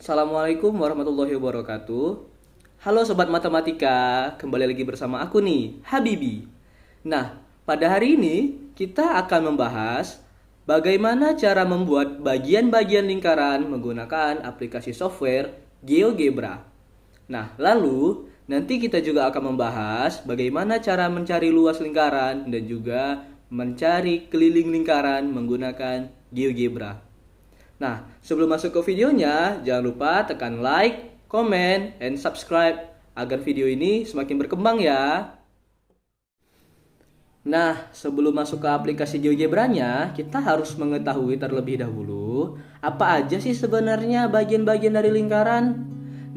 Assalamualaikum warahmatullahi wabarakatuh. Halo Sobat Matematika, kembali lagi bersama aku nih, Habibi. Nah, pada hari ini kita akan membahas bagaimana cara membuat bagian-bagian lingkaran menggunakan aplikasi software GeoGebra. Nah, lalu nanti kita juga akan membahas bagaimana cara mencari luas lingkaran dan juga mencari keliling lingkaran menggunakan GeoGebra. Nah, sebelum masuk ke videonya, jangan lupa tekan like, comment, and subscribe agar video ini semakin berkembang ya. Nah, sebelum masuk ke aplikasi GeoGebra-nya, kita harus mengetahui terlebih dahulu apa aja sih sebenarnya bagian-bagian dari lingkaran.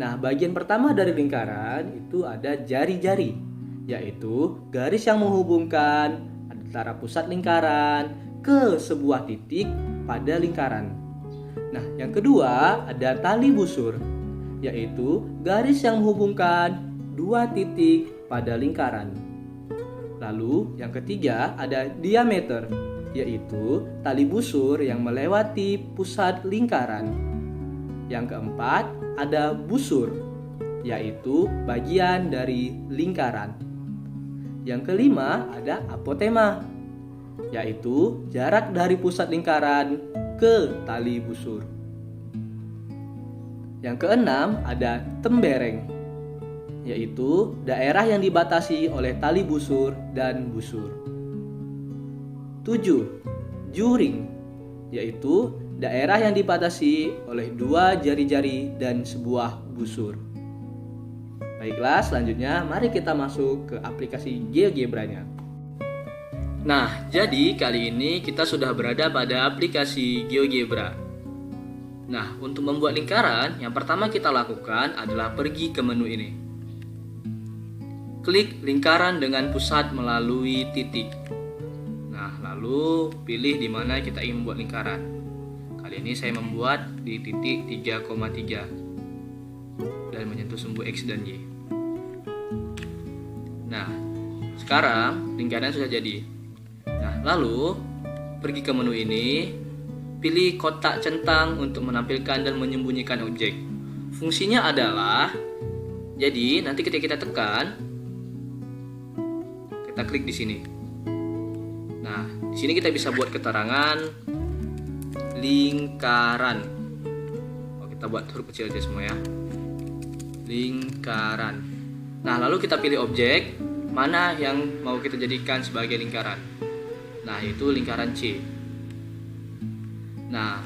Nah, bagian pertama dari lingkaran itu ada jari-jari, yaitu garis yang menghubungkan antara pusat lingkaran ke sebuah titik pada lingkaran. Nah, yang kedua ada tali busur, yaitu garis yang menghubungkan dua titik pada lingkaran. Lalu, yang ketiga ada diameter, yaitu tali busur yang melewati pusat lingkaran. Yang keempat ada busur, yaitu bagian dari lingkaran. Yang kelima ada apotema, yaitu jarak dari pusat lingkaran ke tali busur. Yang keenam ada tembereng, yaitu daerah yang dibatasi oleh tali busur dan busur. 7. Juring, yaitu daerah yang dibatasi oleh dua jari-jari dan sebuah busur. Baiklah, selanjutnya mari kita masuk ke aplikasi GeoGebra-nya. Nah, jadi kali ini kita sudah berada pada aplikasi GeoGebra. Nah, untuk membuat lingkaran, yang pertama kita lakukan adalah pergi ke menu ini. Klik lingkaran dengan pusat melalui titik. Nah, lalu pilih di mana kita ingin membuat lingkaran. Kali ini saya membuat di titik 3,3 dan menyentuh sumbu X dan Y. Nah, sekarang lingkaran sudah jadi. Nah, lalu pergi ke menu ini, pilih kotak centang untuk menampilkan dan menyembunyikan objek. Fungsinya adalah, jadi nanti ketika kita tekan, kita klik di sini. Nah, di sini kita bisa buat keterangan lingkaran. Kita buat huruf kecil aja semua ya. Lingkaran. Nah, lalu kita pilih objek mana yang mau kita jadikan sebagai lingkaran. Nah, itu lingkaran C. Nah,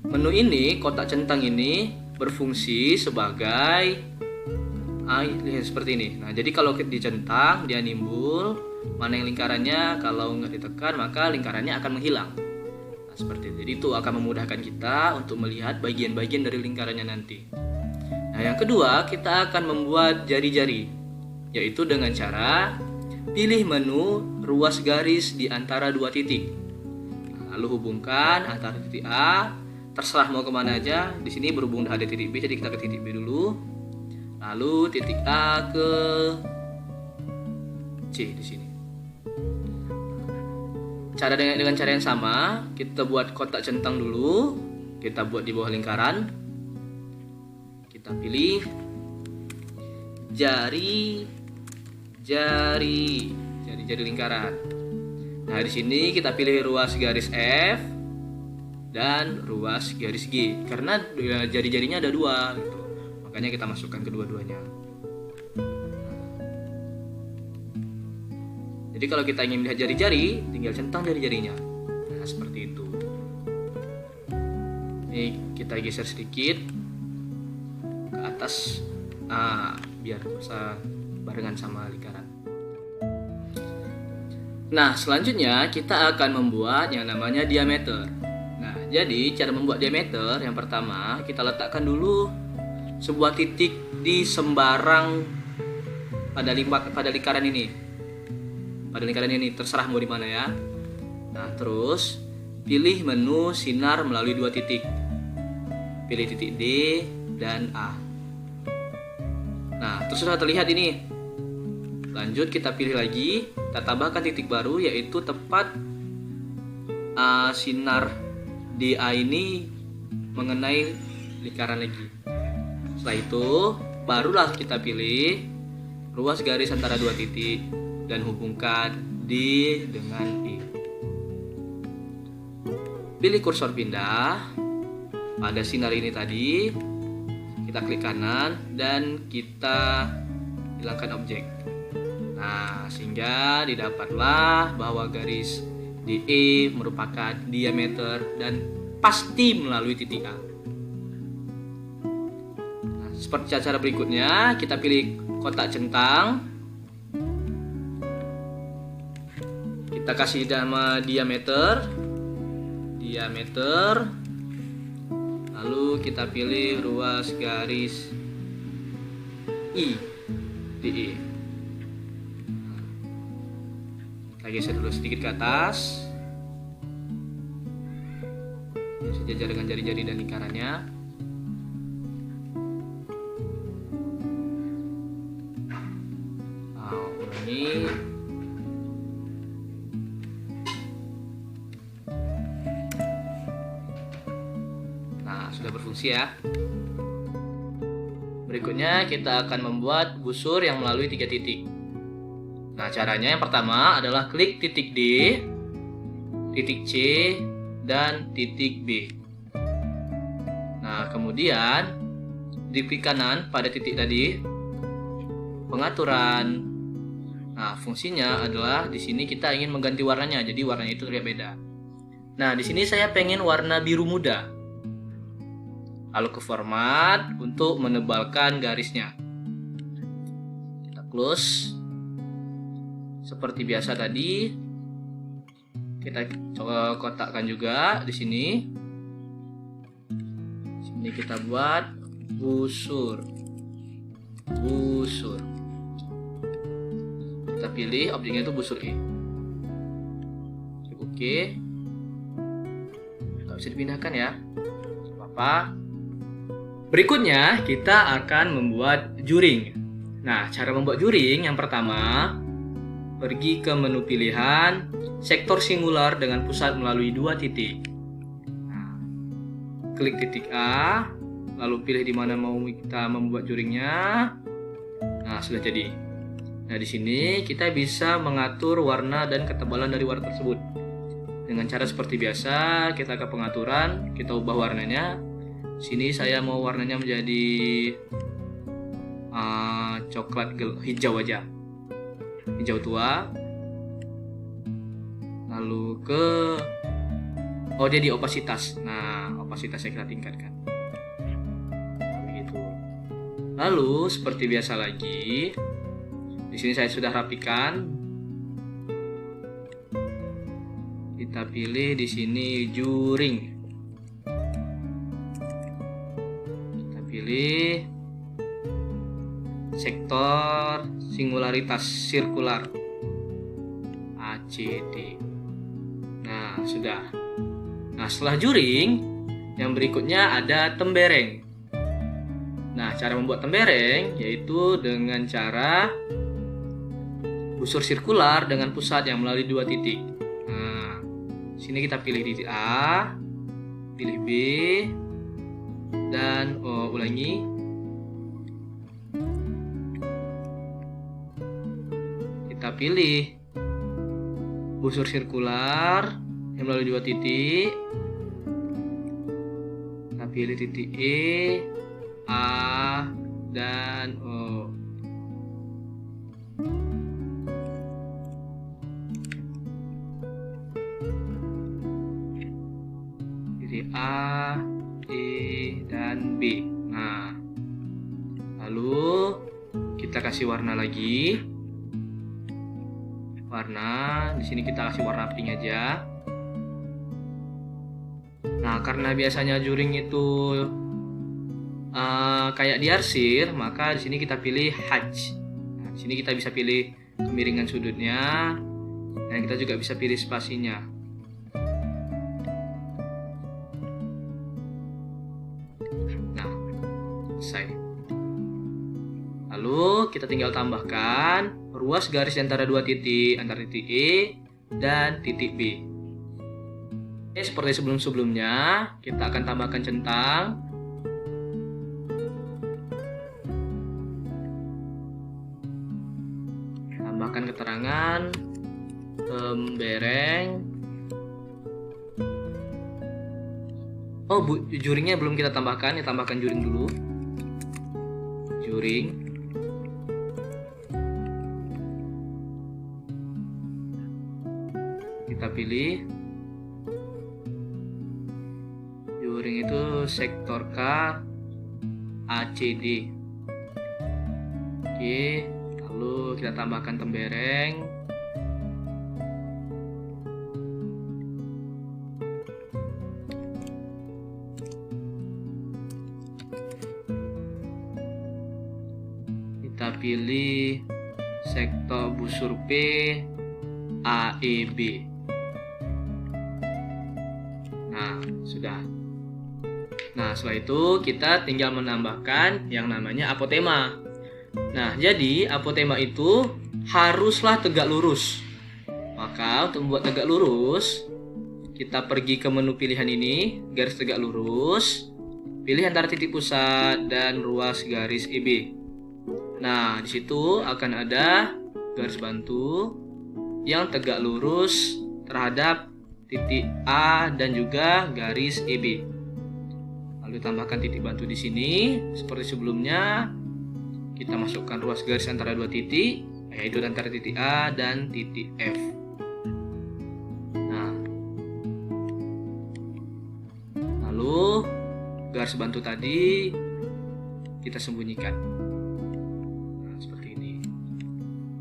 menu ini, kotak centang ini berfungsi sebagai lihat seperti ini. Nah, jadi kalau dicentang, dia nimbul. Mana yang lingkarannya, kalau nggak ditekan, maka lingkarannya akan menghilang. Nah, seperti itu. Jadi itu akan memudahkan kita untuk melihat bagian-bagian dari lingkarannya nanti. Nah, yang kedua, kita akan membuat jari-jari, yaitu dengan cara pilih menu ruas garis di antara dua titik. Lalu hubungkan antara titik A, terserah mau kemana aja. Di sini berhubung ada titik B, jadi kita ke titik B dulu. Lalu titik A ke C di sini. Cara dengan cara yang sama, kita buat kotak centang dulu. Kita buat di bawah lingkaran. Kita pilih jari lingkaran. Nah, di sini kita pilih ruas garis F dan ruas garis G karena jari-jarinya ada dua gitu. Makanya kita masukkan kedua-duanya. Jadi kalau kita ingin melihat jari-jari, tinggal centang jari-jarinya. Nah, seperti itu. Ini kita geser sedikit ke atas, biar bisa barengan sama lingkaran. Nah, selanjutnya kita akan membuat yang namanya diameter. Nah, jadi cara membuat diameter yang pertama, kita letakkan dulu sebuah titik di sembarang pada lingkaran ini. Pada lingkaran ini, terserah mau di mana ya. Nah, terus pilih menu sinar melalui dua titik. Pilih titik D dan A. Nah, terus sudah terlihat ini. Lanjut kita pilih lagi, kita tambahkan titik baru, yaitu tepat sinar DA ini mengenai lingkaran lagi. Setelah itu barulah kita pilih ruas garis antara dua titik dan hubungkan D dengan E. Pilih kursor pindah. Pada sinar ini tadi kita klik kanan dan kita hilangkan objek. Nah, sehingga didapatlah bahwa garis DE merupakan diameter dan pasti melalui titik A. Nah, seperti cara berikutnya, kita pilih kotak centang. Kita kasih nama diameter. Lalu kita pilih ruas garis I DE. Kita geser dulu sedikit ke atas. Sejajar dengan jari-jari dan lingkarannya. Ulangi. Nah, sudah berfungsi ya. Berikutnya kita akan membuat busur yang melalui 3 titik. Nah, caranya yang pertama adalah klik titik D, titik C, dan titik B. Nah, kemudian di klik kanan pada titik tadi, pengaturan. Nah, fungsinya adalah di sini kita ingin mengganti warnanya, jadi warnanya itu terlihat beda. Nah, di sini saya pengen warna biru muda. Lalu ke format untuk menebalkan garisnya. Kita close. Seperti biasa tadi, kita coba kotakkan juga di sini. Sini kita buat busur. Kita pilih objeknya itu busur E. Oke. Nggak bisa dipindahkan ya. Apa? Berikutnya kita akan membuat juring. Nah, cara membuat juring yang pertama, pergi ke menu pilihan sektor singular dengan pusat melalui 2 titik. Nah, klik titik A, lalu pilih di mana mau kita membuat juringnya. Nah, sudah jadi. Nah, di sini kita bisa mengatur warna dan ketebalan dari warna tersebut. Dengan cara seperti biasa, kita ke pengaturan, kita ubah warnanya. Sini saya mau warnanya menjadi coklat hijau aja, hijau tua. Lalu ke jadi opasitas. Nah, opasitasnya kita tingkatkan. Begitu. Lalu seperti biasa lagi, di sini saya sudah rapikan. Kita pilih di sini juring. Pilih sektor singularitas sirkular ACD. Nah, sudah. Nah, setelah juring, yang berikutnya ada tembereng. Nah, cara membuat tembereng yaitu dengan cara busur sirkular dengan pusat yang melalui 2 titik. Nah, sini kita pilih titik A, pilih B, dan ulangi. Kita pilih busur sirkular yang melalui 2 titik. Kita pilih titik E, A, dan O. Titik A, E, dan B. Nah, lalu kita kasih warna lagi. Warna di sini kita kasih warna pink aja. Nah, karena biasanya juring itu kayak diarsir, maka di sini kita pilih hatch. Nah, di sini kita bisa pilih kemiringan sudutnya, dan kita juga bisa pilih spasinya. Nah, selesai. Lalu kita tinggal tambahkan ruas garis antara 2 titik, antara titik E dan titik B. Seperti sebelum-sebelumnya, kita akan tambahkan centang. tambahkan keterangan tembereng. Oh, juringnya belum kita tambahkan, ya tambahkan juring dulu. Juring. Kita pilih. Juring itu sektor K ACD. Oke, lalu kita tambahkan tembereng. Kita pilih sektor busur P AEB. Nah, sudah. Nah, setelah itu kita tinggal menambahkan yang namanya apotema. Nah, jadi apotema itu haruslah tegak lurus. Maka untuk membuat tegak lurus, kita pergi ke menu pilihan ini, garis tegak lurus, pilih antara titik pusat dan ruas garis EB. Nah, di situ akan ada garis bantu yang tegak lurus terhadap titik A dan juga garis EB. Lalu tambahkan titik bantu di sini seperti sebelumnya. Kita masukkan ruas garis antara dua titik, yaitu antara titik A dan titik F. Nah, lalu garis bantu tadi kita sembunyikan.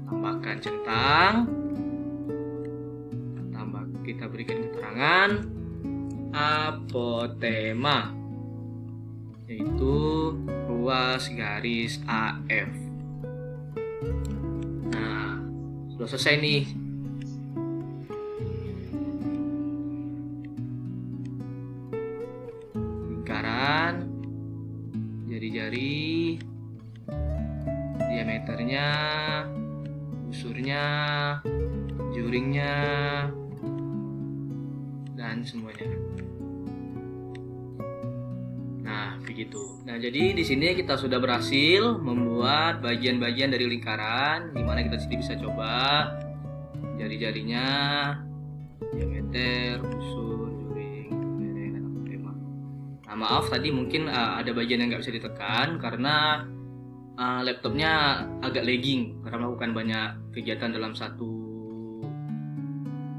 Tambahkan centang, kita berikan keterangan apotema, yaitu ruas garis AF. Nah, sudah selesai nih. Lingkaran, jari-jari, diameternya, busurnya, juringnya, dan semuanya. Nah, begitu. Nah, jadi di sini kita sudah berhasil membuat bagian-bagian dari lingkaran, di mana kita bisa coba jari-jarinya, diameter, busur, juring, tembereng, dan apotema. Nah, maaf tadi mungkin ada bagian yang nggak bisa ditekan karena laptopnya agak lagging karena melakukan banyak kegiatan dalam satu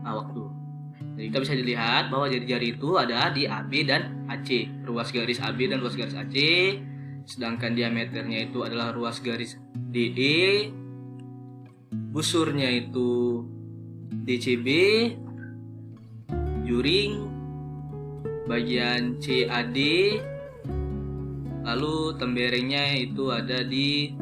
waktu. Jadi kita bisa dilihat bahwa jari-jari itu ada di AB dan AC, ruas garis AB dan ruas garis AC, sedangkan diameternya itu adalah ruas garis DE, busurnya itu DCB, juring bagian CAD, lalu temberengnya itu ada di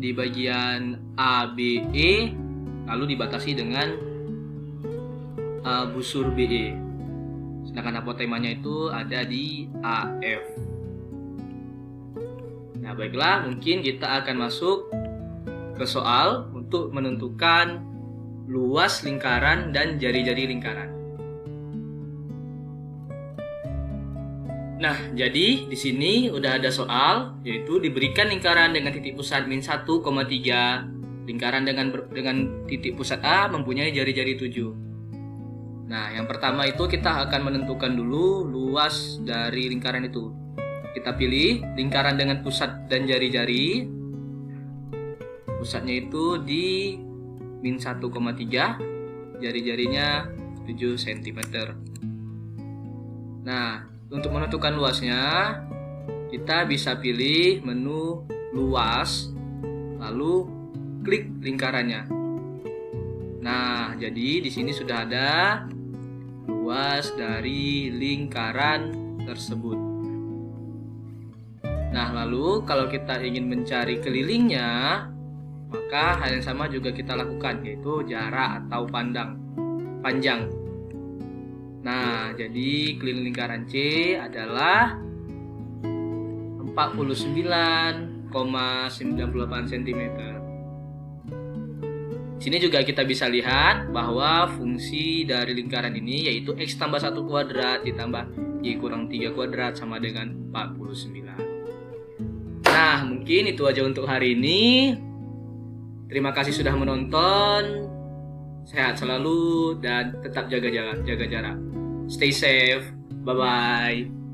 bagian ABE, lalu dibatasi dengan busur BE. Sedangkan apotemanya itu ada di AF. Nah, baiklah, mungkin kita akan masuk ke soal untuk menentukan luas lingkaran dan jari-jari lingkaran. Nah, jadi di sini udah ada soal, yaitu diberikan lingkaran dengan titik pusat min 1,3, lingkaran dengan titik pusat A mempunyai jari-jari 7. Nah, yang pertama itu kita akan menentukan dulu luas dari lingkaran itu. Kita pilih lingkaran dengan pusat dan jari-jari. Pusatnya itu di min 1,3, jari-jarinya 7 cm. Nah, untuk menentukan luasnya, kita bisa pilih menu luas, lalu klik lingkarannya. Nah, jadi di sini sudah ada luas dari lingkaran tersebut. Nah, lalu kalau kita ingin mencari kelilingnya, maka hal yang sama juga kita lakukan, yaitu jarak atau panjang. Nah, jadi keliling lingkaran C adalah 49,98 cm. Di sini juga kita bisa lihat bahwa fungsi dari lingkaran ini yaitu X tambah 1 kuadrat ditambah Y kurang 3 kuadrat sama dengan 49. Nah, mungkin itu aja untuk hari ini. Terima kasih sudah menonton. Sehat selalu dan tetap jaga jarak. Stay safe. Bye-bye.